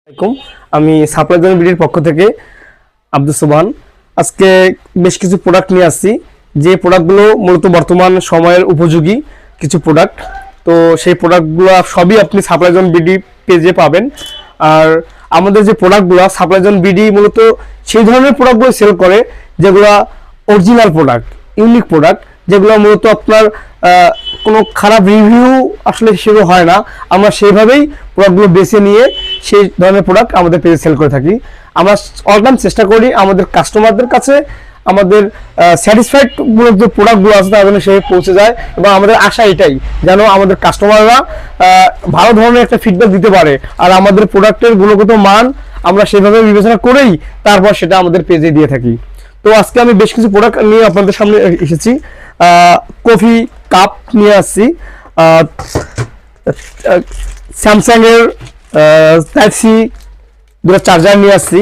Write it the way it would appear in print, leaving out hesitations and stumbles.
আসসালামাইকুম। আমি supply zone বিডির পক্ষ থেকে আব্দুল সুবহান আজকে বেশ কিছু প্রোডাক্ট নিয়ে আসছি, যে প্রোডাক্টগুলো মূলত বর্তমান সময়ের উপযোগী কিছু প্রোডাক্ট। তো সেই প্রোডাক্টগুলো সবই আপনি সাপ্লাই জোন বিডি পেজে পাবেন। আর আমাদের যে প্রোডাক্টগুলো সাপ্লাই জোন বিডি মূলত সেই ধরনের প্রোডাক্টগুলো সেল করে যেগুলো অরিজিনাল প্রোডাক্ট, ইউনিক প্রোডাক্ট, যেগুলো মূলত আপনার কোনো খারাপ রিভিউ আসলে সেগুলো হয় না। আমরা সেইভাবেই প্রোডাক্টগুলো বেছে নিয়ে সেই ধরনের প্রোডাক্ট আমাদের পেজে সেল করে থাকি। আমরা অল টাইম চেষ্টা করি আমাদের কাস্টমারদের কাছে আমাদের স্যাটিসফাইড যে প্রোডাক্টগুলো আছে তার জন্য সে পৌঁছে যায়, এবং আমাদের আশা এটাই যেন আমাদের কাস্টমাররা ভালো ধরনের একটা ফিডব্যাক দিতে পারে, আর আমাদের প্রোডাক্টের গুণগত মান আমরা সেভাবে বিবেচনা করেই তারপর সেটা আমাদের পেজে দিয়ে থাকি। তো আজকে আমি বেশ কিছু প্রোডাক্ট নিয়ে আপনাদের সামনে এসেছি। কফি কাপ নিয়ে আসছি, স্যামসাং এর টাইপ সি দুটো চার্জার নিয়ে আসছি,